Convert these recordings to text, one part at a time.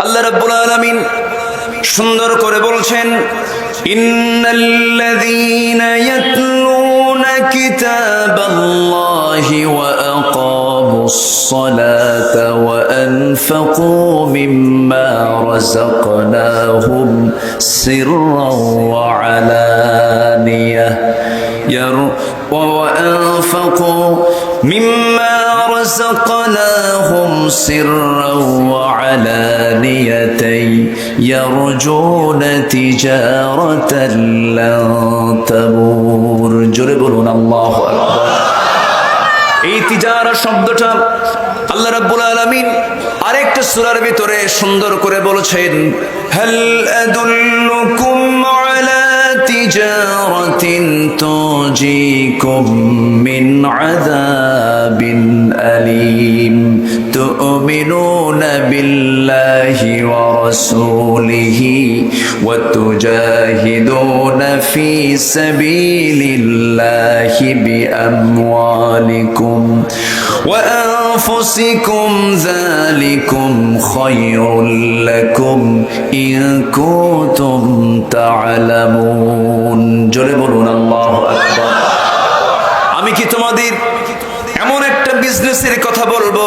আল্লাহ রাব্বুল আলামিন সুন্দর করে বলছেন, ইন্নাল্লাযীনা ইয়াতলুনা কিতাবাল্লাহি ওয়া আকামুস সালাতা ওয়া আনফাকু মিম্মা রাযাকনাহুম সিররান ওয়া আলানিয়াহ وأنفقوا مما رزقناهم سرا وعلانية يرجون تجارة لن تبور جربون الله أكبر এই তিজারা শব্দটা আল্লাহ রাব্বুল আলামিন আরেকটা সূরার ভিতরে সুন্দর করে বলেছেন, হাল আদুল্লুকুম আলা তিজারাতিন তুজিকুম মিন আযাবিন আলীম তুমিনুনা বিল্লাহি ওয়া রাসূলিহি ওয়া তুজাহিদুনা ফি সাবিলিল্লাহি বিআমওয়ালিকুম ওয়া আনফুসিকুম যালিকুম খায়রুল লাকুম ইন কুনতুম তা'লামুন। জোরে বলুন আল্লাহু আকবার। আমি কি তোমাদের এমন একটা বিজনেসের কথা বলবো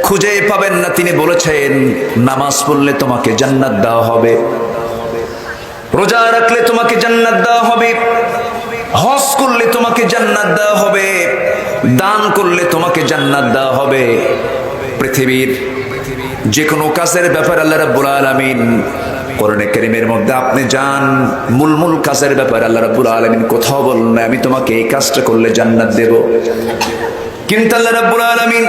খুঁজে পাবেন না? তিনি বলেছেন, নামাজ পড়লে তোমাকে জান্নাত দেওয়া হবে, রোজা রাখলে তোমাকে জান্নাত দেওয়া হবে, হজ করলে তোমাকে জান্নাত দেওয়া হবে, দান করলে তোমাকে জান্নাত দেওয়া হবে। পৃথিবীর যে কোনো কাজের ব্যাপারে আল্লাহ রাব্বুল আলামিন কোরআনে কারীমের মধ্যে আপনি যান মূল কাজের ব্যাপারে আল্লাহ রাব্বুল আলামিন কোথাও বলেন না আমি তোমাকে এই কাজটা করলে জান্নাত দেব। কিন্তু আল্লাহ রাব্বুল আলামিন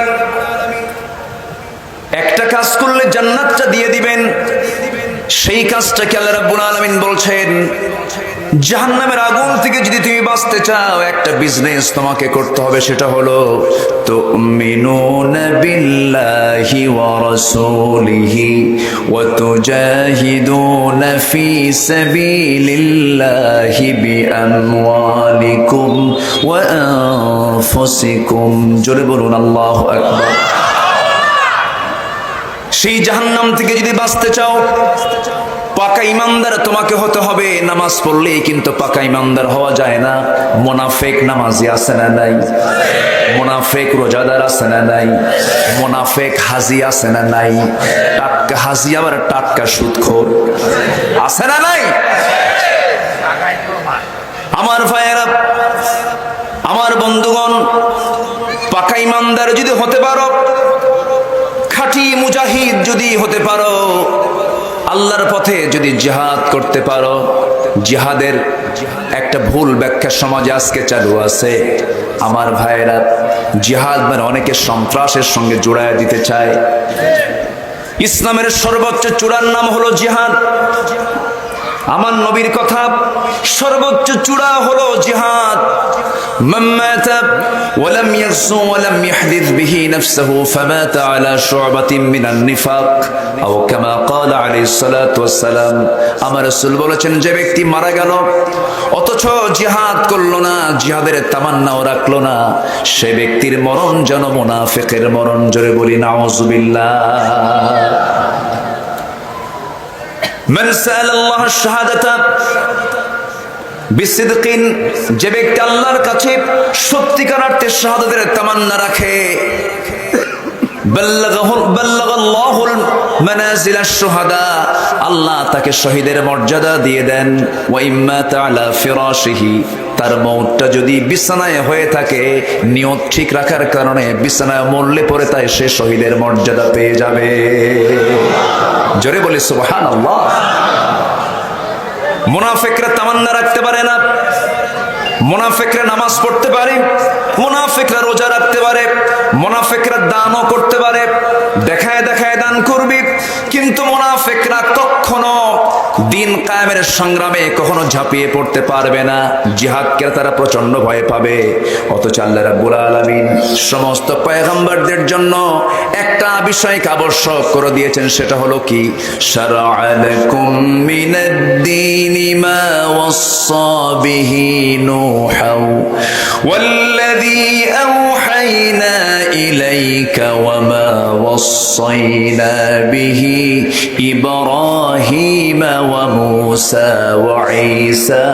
একটা কাজ করলে জান্নাতটা দিয়ে দিবেন, সেই কাজটাকে আল্লাহ রাব্বুল আলামিন বলছেন, জাহান্নামের আগুন থেকে যদি তুমি বাঁচতে চাও একটা বিজনেস তোমাকে করতে হবে, সেটা হলো তুমিনুনা বিল্লাহি ওয়া রাসূলিহি ওয়া তুজাহিদুনা ফি সাবিলিল্লাহি বিআমওয়ালিকুম ওয়া আনফুসিকুম। জোরে বলুন আল্লাহু আকবার। সেই জাহান্নাম থেকে যদি বাঁচতে চাও পাকা ইমানদার তোমাকে হতে হবে। নামাজ পড়লেই কিন্তু পাকা ইমানদার হওয়া যায় না। মুনাফিক নামাজি আছে না নাই? মুনাফিক রোজাদার আছে না নাই? মুনাফিক হাজি আছে না নাই? টাটকা হাজি আবার টাটকা সুদখোর আছে না নাই? আমার ভাইয়েরা, আমার বন্ধুগণ, পাকা ইমানদার যদি হতে পারো, খাঁটি মুজাহিদ যদি হতে পারো, আল্লাহর পথে যদি জিহাদ করতে পারো। জিহাদের একটা ভুল ব্যাখ্যা সমাজে আজকে চালু আছে। আমার ভাইয়েরা, জিহাদ মানে অনেকে সন্ত্রাসের সঙ্গে জোড়ায় দিতে চায়। ইসলামের সর্বোচ্চ চূড়ার নাম হলো জিহাদ। আমার নবীর কথা, সর্বোচ্চ চূড়া হলো জিহাদ। من مات ولم يغزو ولم يحدث به نفسه فمات على شعبة من النفاق أو كما قال عليه الصلاة والسلام। আমার রাসূল বলেছেন, যে ব্যক্তি মারা গেল অথচ জিহাদ করলো না, জিহাদের তামান্নাও রাখলো না, সে ব্যক্তির মরণ যেন মুনাফিকের মরণ। জোরে বলি নাউযুবিল্লাহ। من سأل الله الشهادة বিসিদকিন, যে ব্যক্তি আল্লাহর কাছে সত্যিকার অর্থে শাহাদাতের তামান্না রাখে, বাল্লাগাল্লাহুল মানাজিলাশ শুহাদা, আল্লাহ তাকে শহীদের মর্যাদা দিয়ে দেন। ওয়া ইম্মা তাআলা ফিরাশিহি, তার মওতটা যদি বিছানায় হয়ে থাকে, নিয়ত ঠিক রাখার কারণে বিছানায় মরলে পরে তাই সে শহীদের মর্যাদা পেয়ে যাবে। জোরে বলি সুবহানাল্লাহ। মুনাফিকরা তামান্না রাখতে পারে না। মুনাফিকরা নামাজ পড়তে পারে, মুনাফিকরা রোজা রাখতে পারে, মুনাফিকরা দানও করতে পারে, দেখায় দেখায় দান করবে, কিন্তু মুনাফিকরা কখনো দিন কায়েমের সংগ্রামে কখনো ঝাঁপিয়ে পড়তে পারবে না। জিহাদকে তারা প্রচন্ড ভয় পাবে। অথচ আল্লাহ রাব্বুল আলামিন সমস্ত পয়গম্বরদের জন্য একটা বিষয়কে আবশ্যক করে দিয়েছেন, সেটা হলো কি? শারা'a লাকুম মিনাদ-দীনি মা ওয়াসসা বিহি নূহাও ওয়াল্লাযী আওহাইনা ইলাইকা ওয়া মা ওয়াসসাইনা به إبراهيم وموسى وعيسى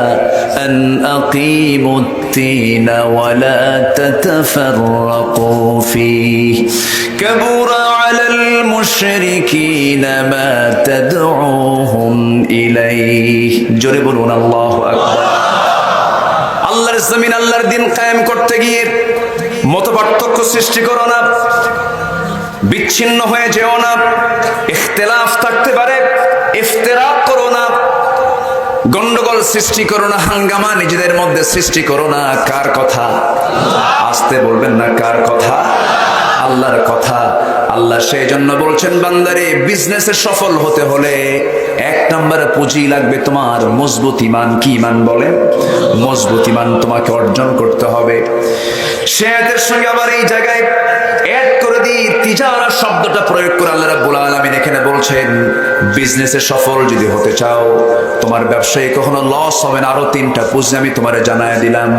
أن أقيموا الدين ولا تتفرقوا فيه كبر على المشركين ما تدعوهم إليه جربون الله أكبر আল্লাহর জমিন আল্লাহর দিন কায়েম করতে গিয়ে মতপার্থক্য সৃষ্টি করো না, বিচ্ছিন্ন হয়ে যেও না, ইখতিলাফ থাকতে পারে, ইফতিরাক করো না, গন্ডগোল সৃষ্টি করো না, হাঙ্গামা নিজেদের মধ্যে সৃষ্টি করো না। কার কথা? আসতে বলবেন না, কার কথা? আল্লাহর কথা। আল্লাহ সেই জন্য বলছেন, বান্দারে বিজনেসে সফল হতে হলে এক নম্বরে পুঁজি লাগবে তোমার মজবুত ইমান। কি ইমান বলেন? মজবুত ইমান তোমাকে অর্জন করতে হবে। সে আয়াতের সঙ্গে আবার এই জায়গায় অ্যাড করে দিই তিজারা শব্দটা প্রয়োগ করে আল্লাহ রাব্বুল আলামিন এখানে বলছেন, বিজনেসে সফল যদি হতে চাও, তোমার ব্যবসায় কখনো লস হবে না। আরো তিনটা পুঁজি আমি তোমারে জানায় দিলাম।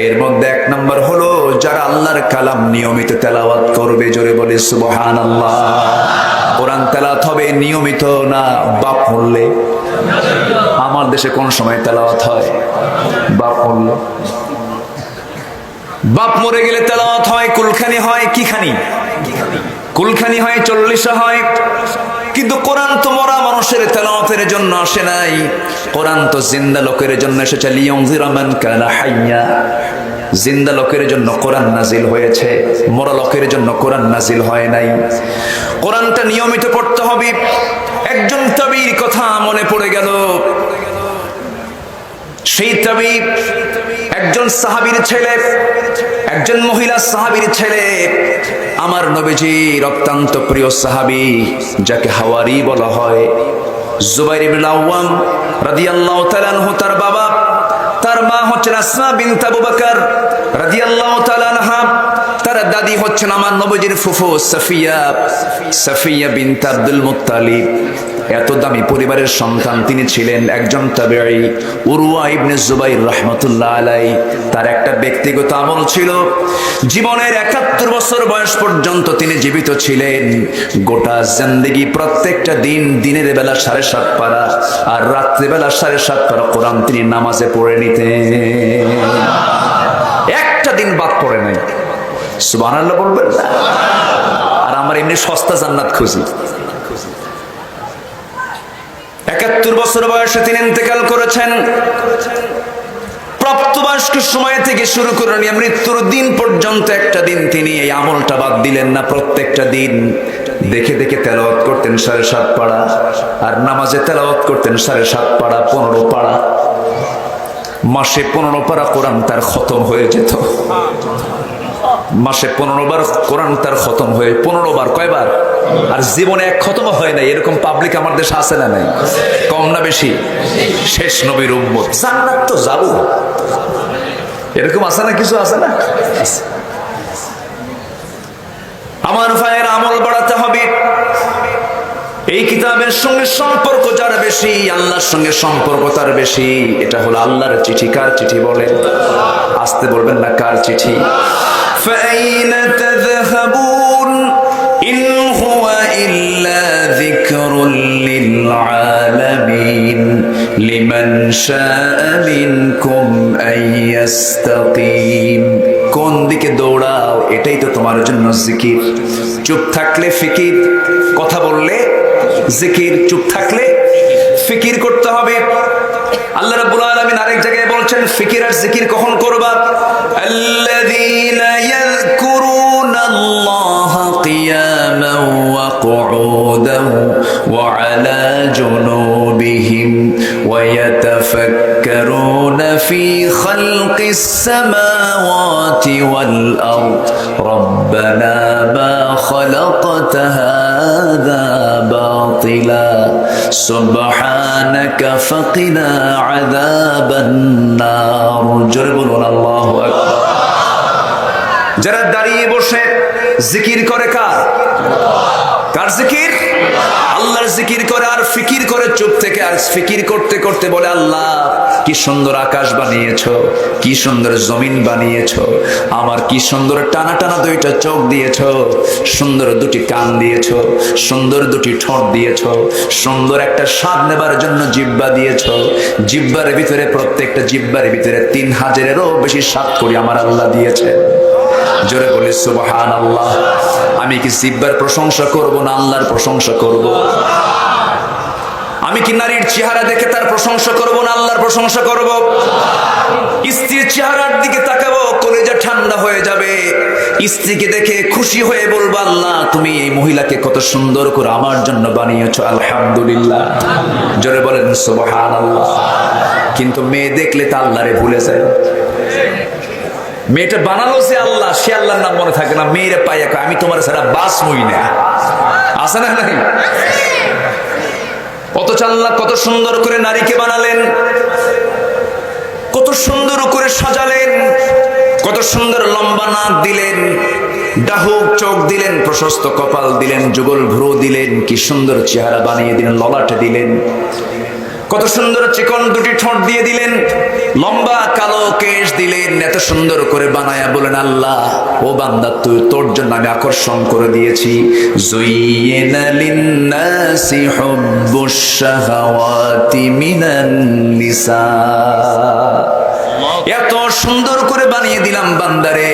এর মধ্যে এক নম্বর হলো যারা আল্লাহর কালাম নিয়মিত তেলাওয়াত করবে, জোরে বলি সুবহানাল্লাহ। কোরআন তেলাওয়াত হবে নিয়মিত, না বাপ মরলে। আমার দেশে কোন সময় তেলাওয়াত হয়? বাপ মরলে। বাপ মরে গেলে তেলাওয়াত হয়, কুলখানি হয়। কি খানি? কুলখানি হয়, 40 হয়। কিন্তু কোরআন তো মরা মানুষের তেলাওয়াতের জন্য আসে নাই, কোরআন তো জিন্দা লোকের জন্য এসেছে। লিয়ুনযিরা মান কানা হাইয়া, জিন্দা লোকের জন্য কোরআন নাজিল হয়েছে, মরা লোকের জন্য কোরআন নাজিল হয় নাই। কোরআনটা নিয়মিত পড়তে হবে। একজন তাবির কথা মনে পড়ে গেল। সেই তাবি একজন সাহাবীর ছেলে, একজন মহিলা সাহাবীর ছেলে, আমার নবীজির অত্যন্ত প্রিয় সাহাবী, যাকে হাওয়ারি বলা হয়, জুবাইর ইবনে আওয়াম রাদিয়াল্লাহু তাআলা আনহু। তার বাবা, তার মা হচ্ছেন আসমা বিনত আবু বকর রাদিয়াল্লাহু তাআলা আনহা। তার দাদি হচ্ছেন আমার নবীজির ফুফু সাফিয়া, সাফিয়া বিনত আব্দুল মুত্তালিব। এত দামি পরিবারের সন্তান তিনি ছিলেন। একজন তাবেঈ উরওয়া ইবনে জুবাইর রাহমাতুল্লাহ আলাইহি, তার একটা ব্যক্তিগত আমল ছিল। জীবনের ৭১ বছর বয়স পর্যন্ত তিনি জীবিত ছিলেন। গোটা জিন্দেগি প্রত্যেকটা দিন দিনের বেলা ৭.৫ পারা আর রাত্রে বেলা ৭.৫ পারা কোরআন তিনি নামাজে পড়ে নিতেন। একটা দিন বাদ পড়ে নাই। সুবহানাল্লাহ বলবেন না? আর আমার এমনি সস্তা জান্নাত খুঁজি। ৭১ বছর বয়সে তিনি ইন্তেকাল করেছেন। প্রাপ্তবয়স্ক সময় থেকে শুরু করে নিয়ে মৃত্যুর দিন পর্যন্ত একটা দিন তিনি এই আমলটা বাদ দিলেন না। প্রত্যেকটা দিন দেখে দেখে তেলাওয়াত করতেন ৭.৫ পারা, আর নামাজে তেলাওয়াত করতেন ৭.৫ পারা, ১৫ পারা। মাসে ১৫ পারা কোরআন তার খতম হয়ে যেত। মাসে 15 বার কোরআন তার খতম হয়ে, 15 বার। কয়বার? আর জীবনে এক খতম হয় না। এরকম পাবলিক আমার দেশে আছে না নাই? কম না বেশি? শেষ নবীর উম্মত, জান্নাত তো যাবো, এরকম আছে না? কিছু আছে না? আমার ভাইয়ের আমল বাড়াতে হবে। এই কিতাবের সঙ্গে সম্পর্ক যার বেশি, আল্লাহর সঙ্গে সম্পর্ক তার বেশি। এটা হলো আল্লাহর চিঠি। কার চিঠি বলেন? আসতে বলবেন না, কার চিঠি? فأين تذهبون إن هو إلا ذكر للعالمين لمن شاء منكم أن يستقيم। কোন দিকে দৌড়াও? এটাই তো তোমার জন্য জিকির। চুপ থাকলে ফিকির, কথা বললে জিকির, চুপ থাকলে ফিকির করতে হবে। আল্লাহ রাব্বুল আলামিন আরেক জায়গায় বলছেন, ফিকির আর জিকির কখন করবা? আল্লাযীনা ইয়াযকুরুনাল্লাহা কিয়ামান ওয়া কুউদান ওয়া আলা জুনুবিহিম ওয়া ইয়াতাফাক্কারুনা ফি খালকিস সামাওয়াতি ওয়াল আরদ রাব্বানা মা খালাকতা হাযা বাতিলা সুবহানাকা ফাকিনা আযাবান নার। জোরে বলুন আল্লাহু আকবার। যারা দাঁড়িয়ে বসে জিকির করে কার? কার জিকির? আল্লাহর জিকির করে আর ফিকির করে চুপ থেকে, আর ফিকির করতে করতে বলে আল্লাহ কি সুন্দর আকাশ বানিয়েছো, কি সুন্দর জমিন বানিয়েছো, আমার কি সুন্দর টানা টানা দুইটা চোখ দিয়েছো, সুন্দর দুটি কান দিয়েছো, সুন্দর দুটি ঠোঁট দিয়েছো, সুন্দর একটা স্বাদ নেবার জন্য জিহ্বা দিয়েছো, জিহ্বার ভিতরে প্রত্যেকটা জিহ্বার ভিতরে 3000-এরও বেশি স্বাদ করে আমার আল্লাহ দিয়েছে। জোরে বলি সুবহানাল্লাহ। আমি কি জিহ্বার প্রশংসা করব না আল্লাহর প্রশংসা করব? আমি কি নারীর চেহারা দেখে তার প্রশংসা করব না আল্লাহর প্রশংসা করব? স্ত্রীর চেহারার দিকে তাকাবো, কলিজা ঠান্ডা হয়ে যাবে। স্ত্রীকে দেখে খুশি হয়ে বলবো আল্লাহ তুমি এই মহিলাকে কত সুন্দর করে আমার জন্য বানিয়েছো, আলহামদুলিল্লাহ। জোরে বলেন সুবহানাল্লাহ। কিন্তু মেয়ে দেখলে তা আল্লাহরে ভুলে যায়। মেয়েটা বানালো যে আল্লাহ, সে আল্লাহর নাম মনে থাকে না। মেয়েরে পাইয়া আমি তোমার ছাড়া বাস মই না, আছে না নাই? অথচ আল্লাহ কত সুন্দর করে নারীকে বানালেন, কত সুন্দর করে সাজালেন, কত সুন্দর লম্বা নাক দিলেন, ডাহুক চোখ দিলেন, প্রশস্ত কপাল দিলেন, যুগল ভ্রু দিলেন, কি সুন্দর চেহারা বানিয়ে দিলেন, ললাটে দিলেন, কত সুন্দর চিকন দুটি ঠোঁট দিয়ে দিলেন, লম্বা কালো কেশ দিলেন, এত সুন্দর করে বানায়া বলেন আল্লাহ ও বান্দা তুই তোর জন্য আমি আকর্ষণ করে দিয়েছি। যুইয়িনা লিন-নাসি হুব্বুশ শাহাওয়াতি মিনান নিসা। এত সুন্দর করে বানিয়ে দিলাম বান্দারে,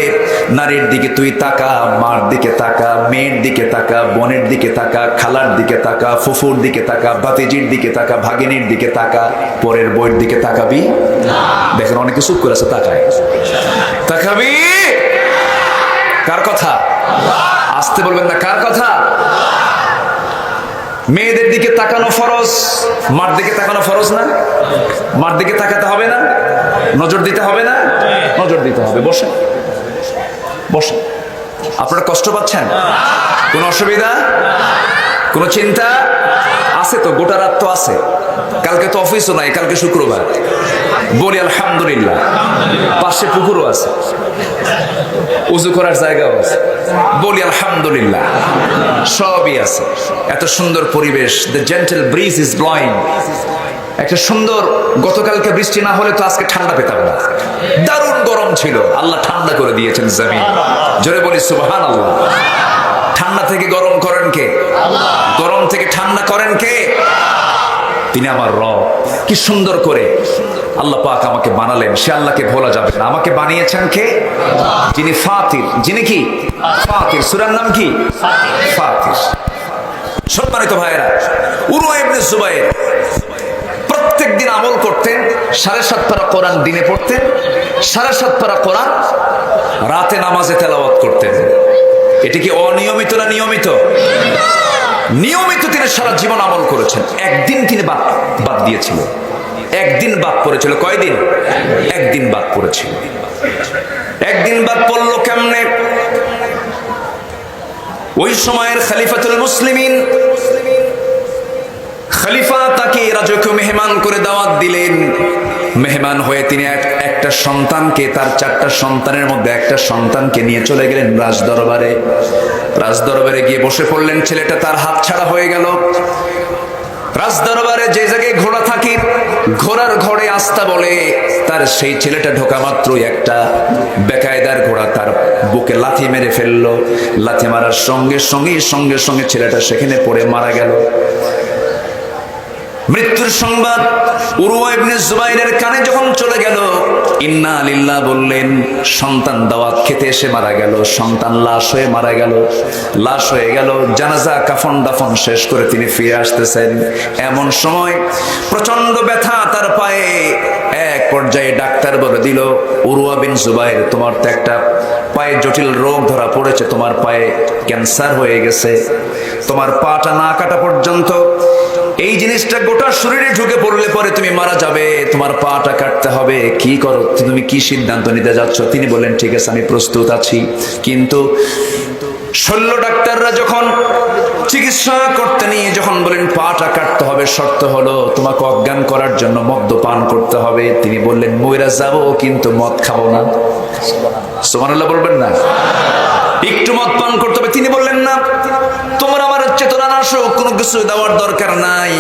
নারীর দিকে তুই তাকা, মার দিকে তাকা, মেয়ের দিকে তাকা, বোনের দিকে তাকা, খালার দিকে তাকা, ফুফুর দিকে তাকা, ভাতিজির দিকে তাকা, ভাগিনীর দিকে তাকা, পরের বইয়ের দিকে তাকাবি না। দেখেন অনেকে চুপ করে আছে, তাকায়। তাকাবি কার কথা? আসতে বলবেন না, কার কথা? মেয়েদের দিকে তাকানো ফরজ, মার দিকে তাকানো ফরজ না? মার দিকে তাকাতে হবে না? নজর দিতে হবে না? নজর দিতে হবে। বসে বসে। আপনারা কষ্ট পাচ্ছেন? কোন অসুবিধা, কোন চিন্তা আছে তো? গোটা রাত তো আছে, কালকে তো অফিসও নাই, কালকে শুক্রবার। বলি আলহামদুলিল্লাহ। পাশে পুকুরও আছে, উজু করার জায়গাও আছে, বলি আলহামদুলিল্লাহ। সবই আছে, এত সুন্দর পরিবেশ। The gentle bridge is blowing. একটা সুন্দর, গতকালকে বৃষ্টি না হলে তো আজকে ঠান্ডা পেতাম না, দারুণ গরম ছিল, আল্লাহ ঠান্ডা করে দিয়েছেন জমিন। জোরে বলি সুবহানাল্লাহ। ঠান্ডা থেকে গরম করেন কে? গরম থেকে ঠান্ডা করেন কে? তিনি আমার রব। কি সুন্দর করে আল্লাহ পাক আমাকে বানালেন, সে আল্লাহকে ভোলা যাবে না। আমাকে বানিয়েছেন কে? যিনি ফাতির। যিনি কি? ফাতির। সূরার নাম কি? ফাতির। সম্মানিত ভাইয়েরা, উরওয়া ইবনে জুবাইর প্রত্যেকদিন আমল করতেন, 7.5 পারা কোরআন দিনে পড়তেন, 7.5 পারা কোরআন রাতে নামাজে তেলাওয়াত করতেন। এটি কি অনিয়মিত না নিয়মিত? নিয়মিত তিনি সারা জীবন আমল করেছেন। একদিন তিনি বাদ দিয়েছিল, একদিন বাদ পড়েছিল। কয়দিন? একদিন বাদ পড়েছিল। একদিন বাদ পড়লো কেমনে? ওই সময়ের খলিফাতুল মুসলিমিন, খলিফা তাকে রাজকীয় মেহমান করে দাওয়াত দিলেন। মেহমান হয়ে তিনি একটা সন্তানকে, তার 4টা সন্তানের মধ্যে একটা সন্তানকে নিয়ে চলে গেলেন রাজদরবারে। রাজদরবারে গিয়ে বসে পড়লেন। ছেলেটা তার হাত ছাড়া হয়ে গেল। রাজদরবারে যে জায়গায় ঘোড়া থাকে, ঘোড়ার ঘরে আস্থা বলে, তার সেই ছেলেটা ঢোকা মাত্রই একটা বেকায়দার ঘোড়া তার বুকে লাথি মেরে ফেললো। লাথি মারার সঙ্গে সঙ্গে ছেলেটা সেখানে পড়ে মারা গেল। মৃত্যুর সংবাদ উরওয়া ইবনে জুবাইরের কানে যখন চলে গেল, ইন্না লিল্লাহ বললেন। সন্তান দাওয়াত খেতে এসে মারা গেল, সন্তান লাশ হয়ে মারা গেল, লাশ হয়ে গেল। জানাজা কাফন দাফন শেষ করে তিনি ফিরে আসতেছেন। এমন সময় প্রচন্ড ব্যথা তার পায়ে। এক পর্যায়ে ডাক্তার বলে দিল, উরওয়া বিন জুবাইর, তোমার তো একটা পায়ে জটিল রোগ ধরা পড়েছে, তোমার পায়ে ক্যান্সার হয়ে গেছে, তোমার পাটা না কাটা পর্যন্ত এই জিনিসটা গোটা শরীরে ঢুকে পড়লে পরে তুমি মারা যাবে, তোমার পাটা কাটতে হবে। কি করো তুমি, কি সিদ্ধান্ত নিতে যাচ্ছ? তিনি বললেন ঠিক আছে আমি প্রস্তুত আছি। কিন্তু শল্য ডাক্তাররা যখন চিকিৎসা করতে নিয়ে যখন বলেন পাটা কাটতে হবে, শর্ত হলো তোমাকে অজ্ঞান করার জন্য মদ্যপান করতে হবে। তিনি বললেন মইরা যাবো কিন্তু মদ খাবো না। সুবহানাল্লাহ বলবেন না? একটু মদ পান করতে হবে। তিনি বললেন না, তোমার আমার চেতনা আসো, কোনো কিছু দেওয়ার দরকার নাই,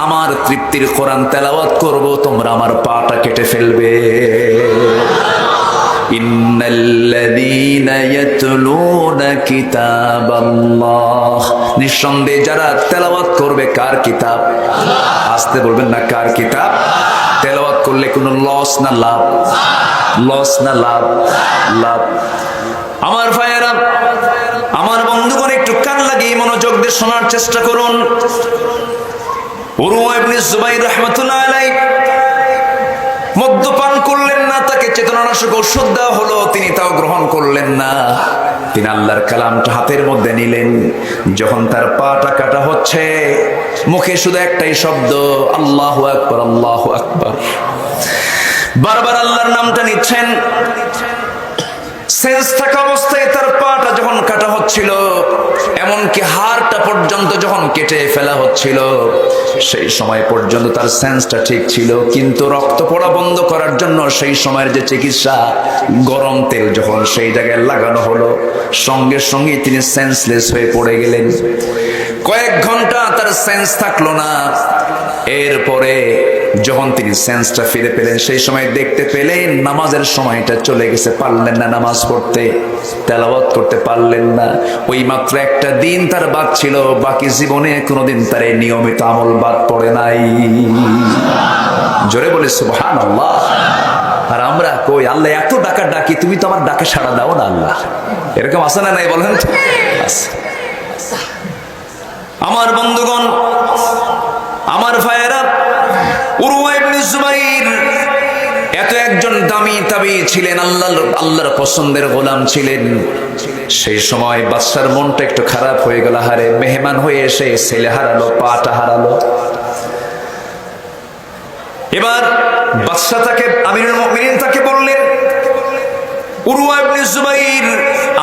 আমার তৃপ্তির কোরআন তেলাওয়াত করব, তোমরা আমার পাটা কেটে ফেলবে। ইন্নাল্লাযীনা ইয়াতলুনা কিতাবাল্লাহ, নিঃসন্দেহে যারা তেলাওয়াত করবে কার কিতাব? আসতে বলবেন না, কার কিতাব? তেলাওয়াত করলে কোনো লস না লাভ? লস না লাভ? লাভ। আমার ভাইয়েরা, আমার বন্ধুগণ, একটু কান লাগিয়ে মনোযোগ দিয়ে শোনার চেষ্টা করুন। উরওয়া ইবনে জুবাইর রাহমাতুল্লাহ আলাইহি মদ্যপান করলেন না, তাকে চেতনানাশক ওষুধ দেওয়া হলো, তিনি তাও গ্রহণ করলেন না। তিনি আল্লাহর কালামটা হাতের মধ্যে নিলেন। যখন তার পাটা কাটা হচ্ছে, মুখে শুধু একটাই শব্দ, আল্লাহু আকবার, আল্লাহু আকবার। বারবার আল্লাহর নামটা নিচ্ছেন। সেন্স থাকা অবস্থায় তার পাটা যখন কাটা হচ্ছিল, এমনকি হাড়টা পর্যন্ত যখন কেটে ফেলা হচ্ছিল, সেই সময় পর্যন্ত তার সেন্সটা ঠিক ছিল, কিন্তু রক্ত পড়া বন্ধ করার জন্য সেই সময়ের যে চিকিৎসা, গরম তেল যখন সেই জায়গায় লাগানো হলো, সঙ্গে সঙ্গে তিনি সেন্সলেস হয়ে পড়ে গেলেন। কয়েক ঘন্টা তার সেন্স থাকলো না। এরপরে যখন তিনি সেন্সটা ফিরে পেলেন, সেই সময় দেখতে পেলেন নামাজের সময়টা চলে গেছে, পারলেন না নামাজ পড়তে, তেলাওয়াত করতে পারলেন না। ওই মাত্র একটা দিন তার বাদ ছিল, বাকি জীবনে কোনোদিন তার এই নিয়মিত আমল বাদ পড়ে নাই। জোরে বলে সুবহানাল্লাহ। আর আমরা কই, আল্লাহ এত ডাকা ডাকি, তুমি তো আমার ডাকে সাড়া দাও না আল্লাহ। এরকম আছে না নাই বলেন তো? আছে। আমার বন্ধুগণ, আমার ভাইয়েরা, উরওয়া ইবনে জুবাইর এত একজন দামি তাবী ছিলেন, আল্লাহর পছন্দের গোলাম ছিলেন। সেই সময় বাদশার মনটা একটু খারাপ হয়ে গেল, হারে মেহমান হয়ে এসে ছেলে হারালো, পাটা হারালো। এবার বাদশা তাকে, আমিরুল মুমিনিন তাকে বললেন, উরওয়া ইবনে জুবাইর,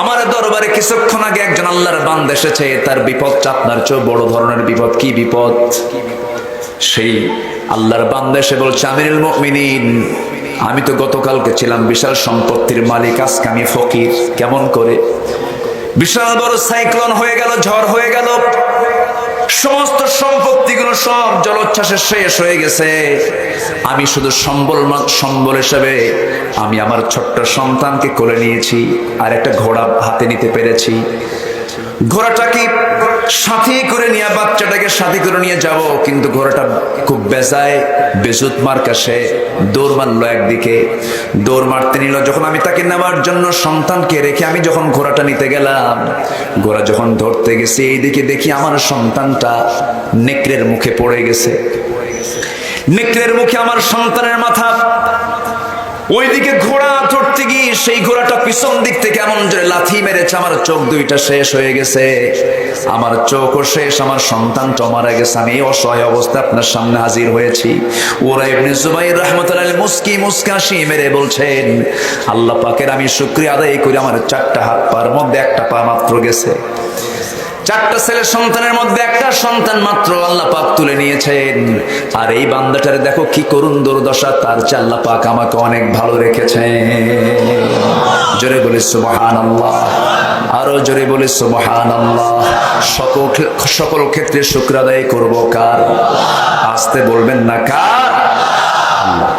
আমার দরবারে কিছুক্ষণ আগে একজন আল্লাহর বান্দা এসেছে, তার বিপদটা আপনার চেয়ে বড় ধরনের বিপদ। কি বিপদ? সেই আল্লাহর বান্দা এসে বলছে, আমিরুল মুমিনিন, আমি তো গতকালকে ছিলাম বিশাল সম্পত্তির মালিক, আজকে আমি ফকির। কেমন করে? বিশাল বড় সাইক্লোন হয়ে গেল, ঝড় হয়ে গেল, সমস্ত সম্পত্তিগুলো সব জলোচ্ছ্বাসে শেষ হয়ে গেছে। আমি শুধু সম্বল হিসেবে আমি আমার ছোট্ট সন্তানকে কোলে নিয়েছি, আর একটা ঘোড়া হাতে নিতে পেরেছি। ঘোড়াটাকে সাথে করে নিয়ে, বাচ্চাটাকে সাথে করে নিয়ে যাব, কিন্তু ঘোড়াটা খুব বেজায়, বেজুত মার্কা, সে দৌড় মারলো একদিকে, দৌড় মারতে নিল। যখন আমি তাকে নেওয়ার জন্য সন্তানকে রেখে আমি যখন ঘোড়াটা নিতে গেলাম, ঘোড়া যখন ধরতে গেছে, এইদিকে দেখি আমার সন্তানটা নেকড়ের মুখে পড়ে গেছে। নেকড়ের মুখে আমার সন্তানের মাথা। ওইদিকে ঘোড়া ধরতে গিয়ে সেই ঘোড়াটা পিছন দিক থেকে এমন জোরে লাথি মেরেছে, আমার চোখ দুইটা শেষ হয়ে গেছে, আমার চোখও শেষ, আমার সন্তানটাও মারা গেছে। আমি অসহায় অবস্থা আপনার সামনে হাজির হয়েছি। উরওয়া ইবনে জুবাইর রাহমাতুল্লাহ আলাইহি মুস্কি হাসি মেরে বলছেন, আল্লাহ পাকের আমি শুকরিয়া আদায় করি, আমার 4টা হাত পার মধ্যে একটা পা মাত্র গেছে। 4টা ছেলে সন্তানের মধ্যে একটা সন্তান মাত্র আল্লাহ পাক তুলে নিয়েছেন। আর এই বান্দাটারে দেখো কি করুণ দুর্দশা, তার চেয়ে আল্লাহ পাক আমাকে অনেক ভালো রেখেছেন। জোরে বলি সুবহানাল্লাহ, আরো জোরে বলি সুবহানাল্লাহ। সকল ক্ষেত্রে শুকর আদায় করব কার? আসতে বলবেন না, কার? আল্লাহ।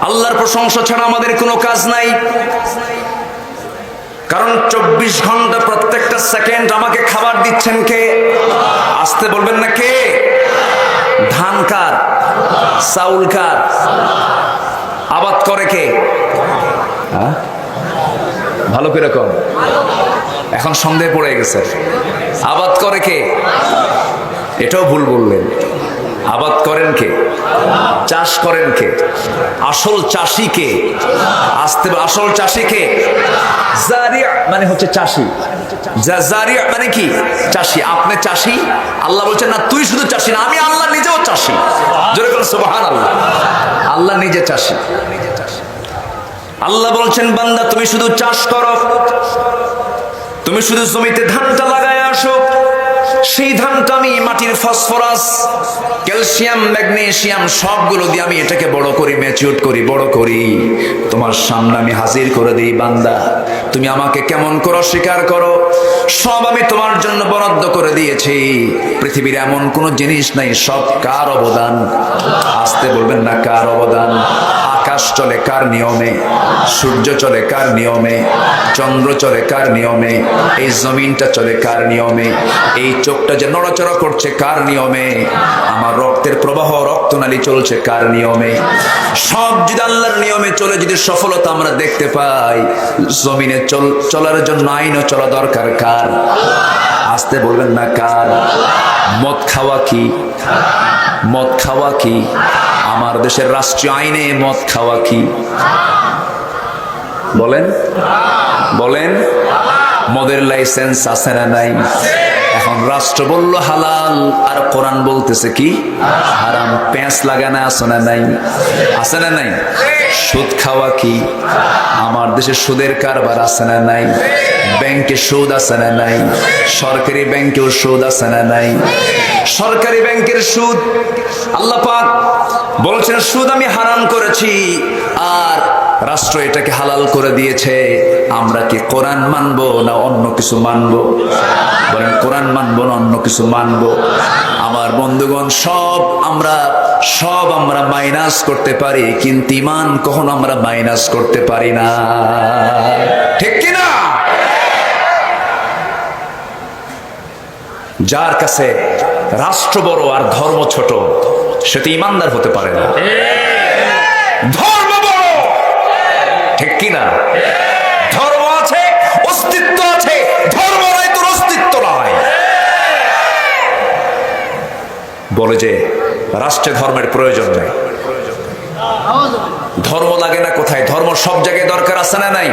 আল্লাহর প্রশংসা ছাড়া আমাদের কোনো কাজ নাই। কারণ 24 ঘন্টা প্রত্যেকটা সেকেন্ড আমাকে খাবার দিচ্ছেন কে? আসতে বলবেন না, কে? ধান কার? চাউল কার? আবাদ করে কে? ভালো করে কম, এখন সন্দেহ পড়ে গেছে। আবাদ করে কে? এটাও ভুল বললেন। আবাদ করেন কে? চাষ করেন কে? আসল চাষি কে? আসল চাষি কে? জারিয়া মানে হচ্ছে চাষি। জারিয়া মানে কি? চাষি। আপনি চাষি? আল্লাহ বলছেন না তুই শুধু চাষি না, আমি আল্লাহ নিজেও চাষি। জোরে বলেন সুবহানাল্লাহ। আল্লাহ নিজে চাষি। আল্লাহ বলছেন, বান্দা তুমি শুধু চাষ করো, তুমি শুধু জমিতে ধানটা লাগায় আসো, সেই ধানটা আমি মাটির ফসফরাস ক্যালসিয়াম, ম্যাগনেসিয়াম সবগুলো দিয়ে আমি এটাকে বড় করি, ম্যাচিউর করি, বড় করি, তোমার সামনে আমি হাজির করে দিই। বান্দা, তুমি আমাকে কেমন করে অস্বীকার করো? সব আমি তোমার জন্য বরাদ্দ করে দিয়েছি। পৃথিবীর এমন কোন জিনিস নাই, সব কার অবদান? আসতে বলবেন না, কার অবদান? আকাশ চলে কার নিয়মে? সূর্য চলে কার নিয়মে? চন্দ্র চলে কার নিয়মে? এই জমিনটা চলে কার নিয়মে? এই চোখটা যে নড়াচড়া করছে কার নিয়মে? আমার রক্তের প্রবাহ, রক্তনালী চলছে কার নিয়মে? সব যদি আল্লাহর নিয়মে চলে, যদি সফলতা আমরা দেখতে পাই, জমিনে চলার জন্য আইনও চলা দরকার কার? আসতে বলবেন না, কার? মদ খাওয়া কি? মদ খাওয়া কি? আমার দেশের রাষ্ট্রীয় আইনে মদ খাওয়া কি? বলেন বলেন। মদের লাইসেন্স আছে না নাই? এখন রাষ্ট্র বলল হালাল, আর কোরআন বলতেছে কি হারাম। প্যাঁচ লাগানো আছে না নাই? আছে না নাই? সুদ খাওয়া কি? আমার দেশে সুদের কারবার আছে না নাই? ব্যাংকে সুদ আছে না নাই? সরকারি ব্যাংকেও সুদ আছে না নাই? সরকারি ব্যাংকের সুদ আল্লাহ পাক বলছেন সুদ আমি হারাম করেছি, আর রাষ্ট্র এটাকে হালাল করে দিয়েছে। আমরা কি কোরআন মানবো না অন্য কিছু মানবো? বলেন, কোরআন মানবো না অন্য কিছু মানবো? আমার বন্ধুগণ, সব আমরা মাইনাস করতে পারি, কিন্তু ঈমান কখনো আমরা মাইনাস করতে পারি না। ঠিক কি না? যার কাছে রাষ্ট্র বড় আর ধর্ম ছোট, সে তো ঈমানদার হতে পারে না। ধর্ম বড়, ঠিক কি না? ধর্ম আছে, অস্তিত্ব আছে, ধর্ম নাই তোর অস্তিত্ব নাই। বলে যে রাষ্ট্রে ধর্মের প্রয়োজন নেই। ধর্ম লাগে না কোথায়? ধর্ম সব জায়গায় দরকার আছে না নাই?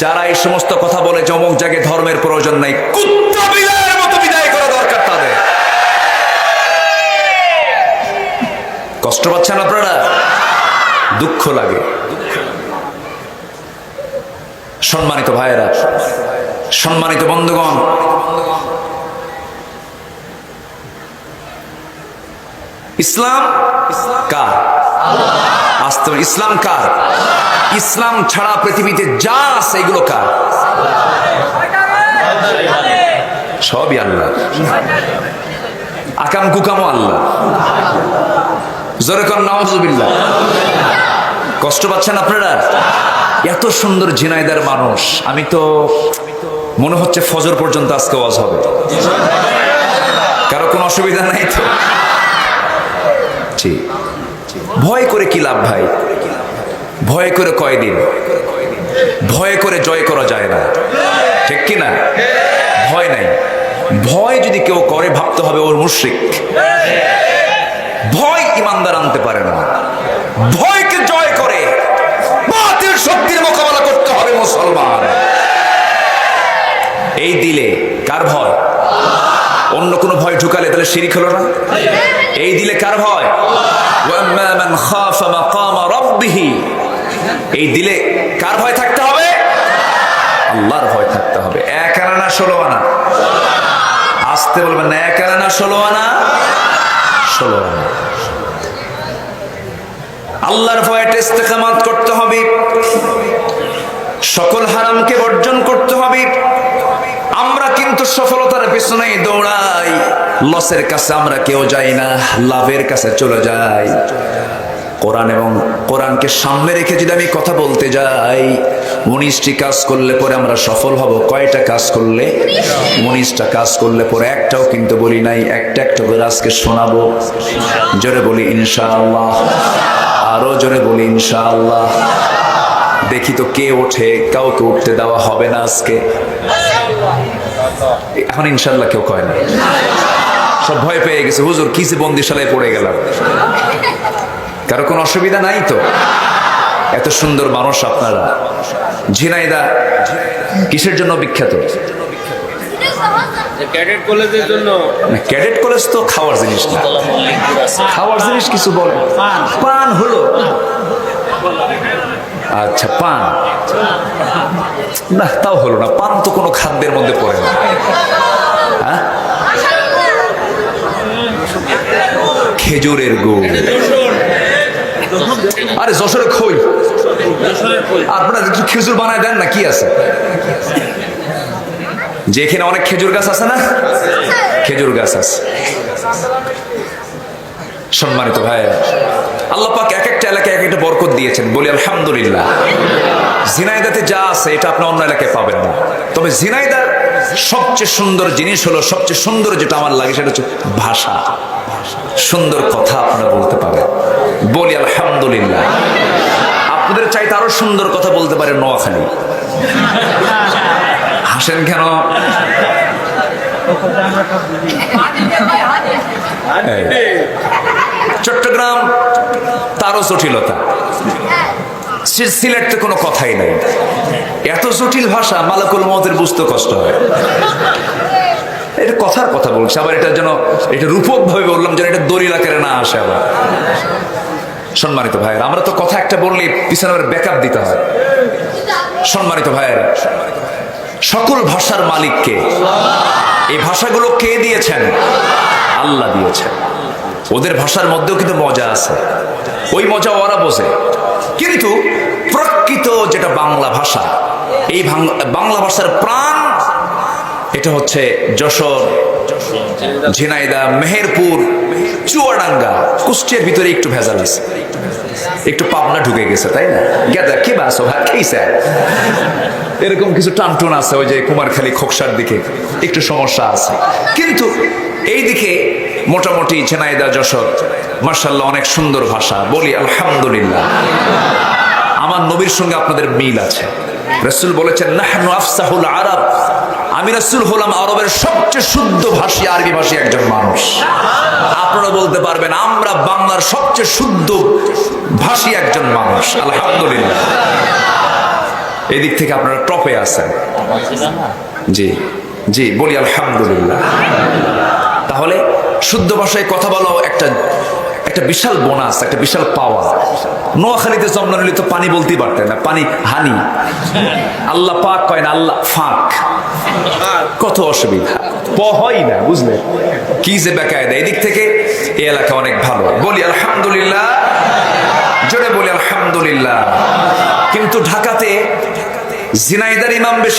যারা এই সমস্ত কথা বলে যে অমুক জায়গায় ধর্মের প্রয়োজন নাই, কুত্তা বিড়ালের মতো বিদায় করা দরকার তাদের। কষ্ট পাচ্ছেন আপনারা? দুঃখ লাগে। সম্মানিত ভাইয়েরা, সম্মানিত বন্ধুগণ, ইসলাম কার? আসতে ইসলাম কার? ইসলাম ছাড়া পৃথিবীতে যা আছে এগুলো কার? সবই আল্লাহ। আকাম কুকামও আল্লাহ। জোরে কর নাউজুবিল্লাহ। কষ্ট পাচ্ছেন আপনারা? এত সুন্দর ঝিনাইদার মানুষ, আমি তো মনে হচ্ছে ফজর পর্যন্ত আজকে ওয়াজ হবে। কারো কোনো অসুবিধা নাই তো? ঠিক। ভয় করে কি লাভ ভাই? ভয় করে কয়দিন? ভয় করে জয় করা যায় না, ঠিক কি না? ভয় নাই। ভয় যদি কেউ করে, ভাবতে হবে ওর মুশরিক। ভয় ইমানদার আনতে পারে না। ভয়কে জয় করে বাতিল শক্তির মোকাবেলা করতে হবে মুসলমান। এই দিলে কার ভয়? অন্য কোন ভয় ঢুকালে তাহলে শিরক হলো না? এই দিলে কার ভয়? ওয়াম্মা মান খাফা মাকামা রাব্বিহি। এই দিলে কার ভয় থাকতে হবে? আল্লাহর ভয় থাকতে হবে। এক আনা না 16 আনা? আসতে বলবেন না, এক আনা না 16 আনা? 16 আনা। আল্লাহর ভয়ে ইস্তেকামাত করতে হবে, সকল হারামকে বর্জন করতে হবে। আমরা কিন্তু সফলতার পিছনে দৌড়াই, লসের কাছে আমরা কেউ যাই না, লাভের কাছে চলে যাই। কোরআন এবং কোরআনকে সামনে রেখে যদি আমি কথা বলতে যাই, 19টি কাজ করলে পরে আমরা সফল হব। কয়টা কাজ করলে? 19টা কাজ করলে পরে একটাও কিন্তু বলি নাই। একটা একটা করে আজকে শোনাবো। জোরে বলি ইনশাআল্লাহ। আরো জোরে বলি ইনশাআল্লাহ। দেখি তো কে ওঠে। কাউকে উঠতে দেওয়া হবে না আজকে। এখন ইনশাআল্লাহ কেউ কয় না, সব ভয় পেয়ে গেছে। হুজুর কিসে বন্দিশালায় পড়ে গেলাম। কারো কোনো অসুবিধা নাই তো? এত সুন্দর মানুষ আপনারা। ঝিনাইদা কিসের জন্য বিখ্যাত? ক্যাডেট কলেজের জন্য। ক্যাডেট কলেজ তো খাওয়ার জিনিস না। খাওয়ার জিনিস কিছু বলে। পান হলো। আচ্ছা, পান না, তাও হলো না। পান তো কোনো খাদ্যের মধ্যে পড়ে না। হ্যাঁ, খেজুরের গুড়। আরে যশোরে খই, আপনারা একটু খেজুর বানায় দেন না, কি আছে? যেখানে অনেক খেজুর গাছ আছে না, খেজুর গাছ আছে। সম্মানিত ভাই, আল্লাহ পাক এক একটা এলাকায় এক একটা বরকত দিয়েছেন, বলি আলহামদুলিল্লাহ। ঝিনাইদাতে যা আছে এটা আপনি অন্য এলাকায় পাবেন না, তবে ঝিনাইদার সবচেয়ে সুন্দর জিনিস হলো, সবচেয়ে সুন্দর যেটা আমার লাগে সেটা হচ্ছে ভাষা। সুন্দর কথা আপনারা বলতে পারেন, বলি আলহামদুলিল্লাহ। আপনাদের চাইতে আরো সুন্দর কথা বলতে পারে নোয়াখালী। হাসেন কেন? চট্টগ্রাম তারও জটিলতা, সিলেট তো কোনো কথাই নাই, এত জটিল ভাষা মালাকুল মউতের বুঝতে কষ্ট হয়। এটা কথার কথা বলছে, আবার এটা যেন এটা রূপক ভাবে বললাম যেন এটা দলিল আকারে না আসে। আবার সম্মানিত ভাইয়েরা, আমরা তো কথা একটা বললে পিছনে আবার ব্যাকআপ দিতে হয়। সম্মানিত ভাইয়েরা, সকল ভাষার মালিককে, এই ভাষাগুলো কে দিয়েছেন? আল্লাহ দিয়েছেন। ওদের ভাষার মধ্যেও কিন্তু মজা আছে, ওই মজা ওরা বোঝে। কিন্তু প্রকৃত যেটা বাংলা ভাষা, এই বাংলা ভাষার প্রাণ এটা হচ্ছে যশোর, ঝিনাইদহ, মেহেরপুর, চুয়াডাঙ্গা, কুষ্টিয়ার ভিতরে একটু ভেজাল আছে, একটু পাবনা ঢুকে গেছে, তাই না? গেদা কি বাসো ভাত খেয়েছে, এরকম কিছু টানটুন আছে। ওই যে কুমারখালী, খোকসার দিকে একটু সমস্যা আছে, কিন্তু এই দিকে মোটামুটি ঝিনাইদহ, যশোর মাশাআল্লাহ অনেক সুন্দর ভাষা, বলি আলহামদুলিল্লাহ। আমার নবীর সঙ্গে আপনাদের মিল আছে। রাসূল বলেছেন নাহনু আফসাহুল আরব, আমি রাসূল হলাম আরবের সবচেয়ে শুদ্ধ ভাষী, আরবি ভাষী একজন মানুষ। আপনারা বলতে পারবেন আমরা বাংলার সবচেয়ে শুদ্ধ ভাষী একজন মানুষ, আলহামদুলিল্লাহ। এই দিক থেকে আপনারা টপে আছেন। জি জি, বলি আলহামদুলিল্লাহ। তাহলে শুদ্ধ ভাষায় কথা বলা একটা বিশাল বোনাস, একটা বিশাল পাওয়া। নোয়াখালীতে জন্ম নিলে তো পানি বলতেই পারতেন না, পানি হানি। আল্লাহ পাক কয় না, আল্লাহ ফাঁক। কত অসুবিধা, হয় না, বুঝলে কি যে বেকায়দা। এদিক থেকে এই এলাকা অনেক ভালো, বলি আলহামদুলিল্লাহ, জোরে বলি আলহামদুলিল্লাহ। কিন্তু ঢাকাতে ঝিনাইদার ইমাম বেশি।